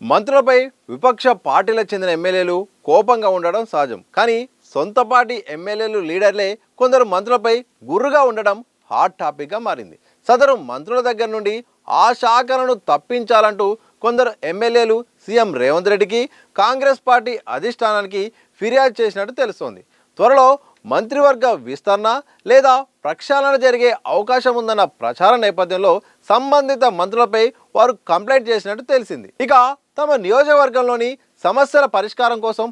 మంత్రులపై విపక్ష పార్టీలకు చెందిన ఎమ్మెల్యేలు కోపంగా ఉండడం సహజం. కానీ సొంత పార్టీ ఎమ్మెల్యేలు లీడర్లే కొందరు మంత్రులపై గుర్రుగా ఉండడం హాట్ టాపిక్గా మారింది. సదరు మంత్రుల దగ్గర నుండి ఆ శాఖలను తప్పించాలంటూ కొందరు ఎమ్మెల్యేలు సీఎం రేవంత్ రెడ్డికి, కాంగ్రెస్ పార్టీ అధిష్టానానికి ఫిర్యాదు చేసినట్టు తెలుస్తోంది. త్వరలో మంత్రివర్గ విస్తరణ లేదా ప్రక్షాళన జరిగే అవకాశం ఉందన్న ప్రచార నేపథ్యంలో సంబంధిత మంత్రులపై వారు కంప్లైంట్ చేసినట్టు తెలిసింది. ఇక తమ నియోజకవర్గంలోని సమస్యల పరిష్కారం కోసం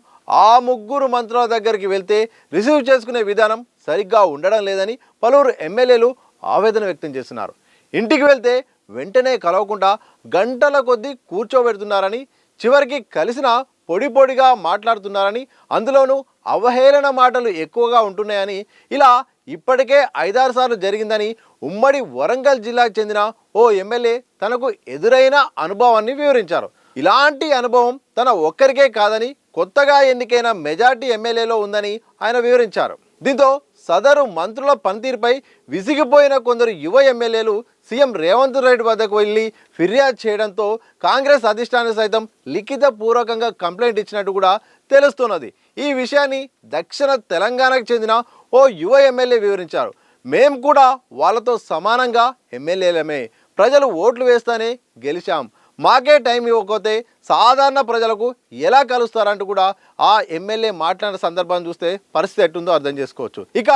ఆ ముగ్గురు మంత్రుల దగ్గరికి వెళ్తే రిసీవ్ చేసుకునే విధానం సరిగ్గా ఉండడం లేదని పలువురు ఎమ్మెల్యేలు ఆవేదన వ్యక్తం చేస్తున్నారు. ఇంటికి వెళ్తే వెంటనే కలవకుండా గంటల కొద్దీ కూర్చోబెడుతున్నారని, చివరికి కలిసిన పొడి పొడిగా మాట్లాడుతున్నారని, అందులోనూ అవహేళన మాటలు ఎక్కువగా ఉంటున్నాయని, ఇలా ఇప్పటికే 5-6 సార్లు జరిగిందని ఉమ్మడి వరంగల్ జిల్లాకు చెందిన ఓ ఎమ్మెల్యే తనకు ఎదురైన అనుభవాన్ని వివరించారు. ఇలాంటి అనుభవం తన ఒక్కరికే కాదని, కొత్తగా ఎన్నికైన మెజార్టీ ఎమ్మెల్యేలో ఉందని ఆయన వివరించారు. దీంతో సదరు మంత్రుల పనితీరుపై విసిగిపోయిన కొందరు యువ ఎమ్మెల్యేలు సీఎం రేవంత్ రెడ్డి వద్దకు వెళ్ళి ఫిర్యాదు చేయడంతో కాంగ్రెస్ అధిష్టానం సైతం లిఖితపూర్వకంగా కంప్లైంట్ ఇచ్చినట్టు కూడా తెలుస్తున్నది. ఈ విషయాన్ని దక్షిణ తెలంగాణకు చెందిన ఓ యువ ఎమ్మెల్యే వివరించారు. మేము కూడా వాళ్ళతో సమానంగా ఎమ్మెల్యేలమే, ప్రజలు ఓట్లు వేస్తానే గెలిచాం, మాకే టైం ఇవ్వకపోతే సాధారణ ప్రజలకు ఎలా కలుస్తారంటూ కూడా ఆ ఎమ్మెల్యే మాట్లాడిన సందర్భాన్ని చూస్తే పరిస్థితి ఎట్టుందో అర్థం చేసుకోవచ్చు. ఇక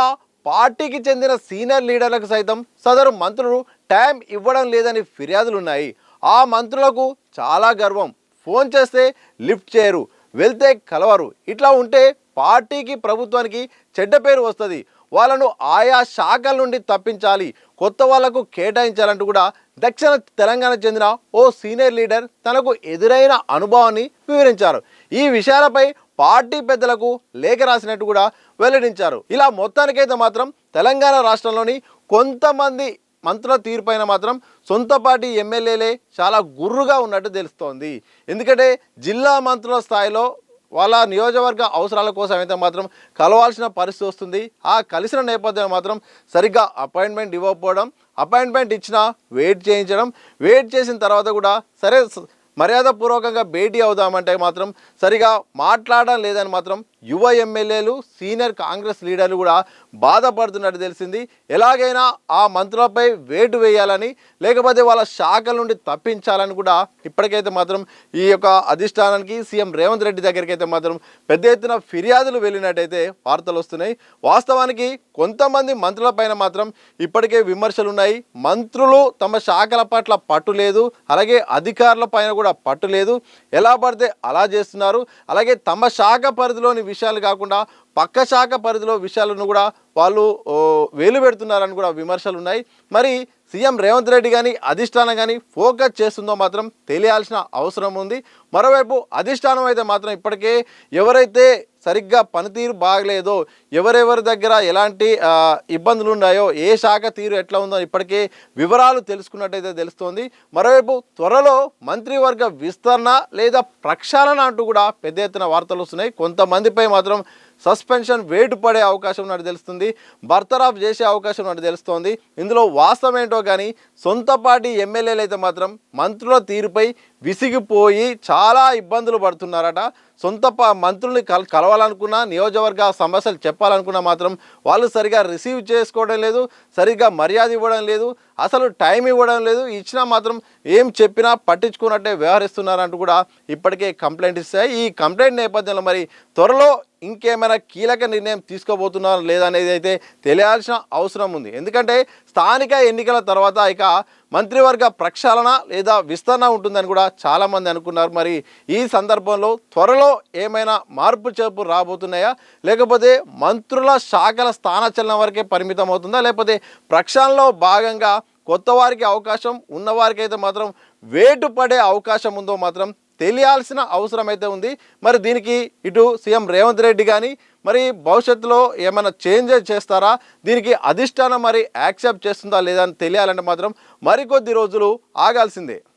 పార్టీకి చెందిన సీనియర్ లీడర్లకు సైతం సదరు మంత్రులు టైం ఇవ్వడం లేదని ఫిర్యాదులున్నాయి. ఆ మంత్రులకు చాలా గర్వం, ఫోన్ చేస్తే లిఫ్ట్ చేయరు, వెళ్తే కలవరు. ఇట్లా ఉంటే పార్టీకి, ప్రభుత్వానికి చెడ్డ పేరు వస్తుంది. వాళ్ళను ఆయా శాఖల నుండి తప్పించాలి, కొత్త వాళ్లకు కేటాయించాలంటూ కూడా దక్షిణ తెలంగాణకు చెందిన ఓ సీనియర్ లీడర్ తనకు ఎదురైన అనుభవాన్ని వివరించారు. ఈ విషయాలపై పార్టీ పెద్దలకు లేఖ రాసినట్టు కూడా వెల్లడించారు. ఇలా మొత్తానికైతే మాత్రం తెలంగాణ రాష్ట్రంలోని కొంతమంది మంత్రుల తీరుపైన మాత్రం సొంత పార్టీ ఎమ్మెల్యేలే చాలా గుర్రుగా ఉన్నట్టు తెలుస్తోంది. ఎందుకంటే జిల్లా మంత్రుల స్థాయిలో వాళ్ళ నియోజకవర్గ అవసరాల కోసం అయితే మాత్రం కలవాల్సిన పరిస్థితి వస్తుంది. ఆ కలిసిన నేపథ్యంలో మాత్రం సరిగ్గా అపాయింట్మెంట్ ఇవ్వకపోవడం, అపాయింట్మెంట్ ఇచ్చినా వెయిట్ చేసిన తర్వాత కూడా సరే మర్యాదపూర్వకంగా భేటీ అవుదామంటే మాత్రం సరిగా మాట్లాడడం లేదని మాత్రం యువ ఎమ్మెల్యేలు, సీనియర్ కాంగ్రెస్ లీడర్లు కూడా బాధపడుతున్నట్టు తెలిసింది. ఎలాగైనా ఆ మంత్రులపై వేటు వేయాలని, లేకపోతే వాళ్ళ శాఖల నుండి తప్పించాలని కూడా ఇప్పటికైతే మాత్రం ఈ యొక్క అధిష్టానానికి, సీఎం రేవంత్ రెడ్డి దగ్గరికి అయితే మాత్రం పెద్ద ఎత్తున ఫిర్యాదులు వెళ్ళినట్టయితే వార్తలు వస్తున్నాయి. వాస్తవానికి కొంతమంది మంత్రుల పైన మాత్రం ఇప్పటికే విమర్శలు ఉన్నాయి. మంత్రులు తమ శాఖల పట్ల పట్టు లేదు, అలాగే అధికారుల పైన కూడా పట్టు లేదు, ఎలా పడితే అలా చేస్తున్నారు. అలాగే తమ శాఖ పరిధిలోని విషయాలు కాకుండా పక్క శాఖ పరిధిలో విషయాలను కూడా వాళ్ళు వేలు పెడుతున్నారని కూడా విమర్శలు ఉన్నాయి. మరి సీఎం రేవంత్ రెడ్డి కానీ, అధిష్టానం కానీ ఫోకస్ చేస్తుందో మాత్రం తెలియాల్సిన అవసరం ఉంది. మరోవైపు అధిష్టానం అయితే మాత్రం ఇప్పటికే ఎవరైతే సరిగ్గా పనితీరు బాగలేదో, ఎవరెవరి దగ్గర ఎలాంటి ఇబ్బందులు ఉన్నాయో, ఏ శాఖ తీరు ఎట్లా ఉందో ఇప్పటికే వివరాలు తెలుసుకున్నట్టయితే తెలుస్తోంది. మరోవైపు త్వరలో మంత్రివర్గ విస్తరణ లేదా ప్రక్షాళన అంటూ కూడా పెద్ద ఎత్తున వార్తలు వస్తున్నాయి. కొంతమందిపై మాత్రం సస్పెన్షన్ వేటు పడే అవకాశం ఉన్నట్టు తెలుస్తుంది, బర్తరాఫ్ చేసే అవకాశం ఉన్నట్టు తెలుస్తోంది. ఇందులో వాస్తవం ఏంటో కానీ సొంత పార్టీ ఎమ్మెల్యేలు అయితే మాత్రం మంత్రుల తీరుపై విసిగిపోయి చాలా ఇబ్బందులు పడుతున్నారట. సొంత మంత్రుల్ని కలవాలనుకున్నా, నియోజకవర్గ సమస్యలు చెప్పాలనుకున్నా మాత్రం వాళ్ళు సరిగా రిసీవ్ చేసుకోవడం లేదు, సరిగ్గా మర్యాద ఇవ్వడం లేదు, అసలు టైం ఇవ్వడం లేదు. ఇచ్చినా మాత్రం ఏం చెప్పినా పట్టించుకున్నట్టే వ్యవహరిస్తున్నారంటూ కూడా ఇప్పటికే కంప్లైంట్ ఇస్తాయి. ఈ కంప్లైంట్ నేపథ్యంలో మరి త్వరలో ఇంకేమైనా కీలక నిర్ణయం తీసుకోబోతున్నారా లేదా అనేది అయితే తెలియాల్సిన అవసరం ఉంది. ఎందుకంటే స్థానిక ఎన్నికల తర్వాత ఇక మంత్రివర్గ ప్రక్షాళన లేదా విస్తరణ ఉంటుందని కూడా చాలామంది అనుకున్నారు. మరి ఈ సందర్భంలో త్వరలో ఏమైనా మార్పు చేర్పు రాబోతున్నాయా, లేకపోతే మంత్రుల శాఖల స్థానచలనం వరకే పరిమితం అవుతుందా, లేకపోతే ప్రక్షాళనలో భాగంగా కొత్త వారికి అవకాశం, ఉన్నవారికి అయితే మాత్రం వేటు పడే అవకాశం ఉందో మాత్రం తెలియాల్సిన అవసరం అయితే ఉంది. మరి దీనికి ఇటు సీఎం రేవంత్ రెడ్డి కానీ మరి భవిష్యత్తులో ఏమైనా చేంజెస్ చేస్తారా, దీనికి అధిష్టానం మరి యాక్సెప్ట్ చేస్తుందా లేదా అని తెలియాలంటే మాత్రం మరికొద్ది రోజులు ఆగాల్సిందే.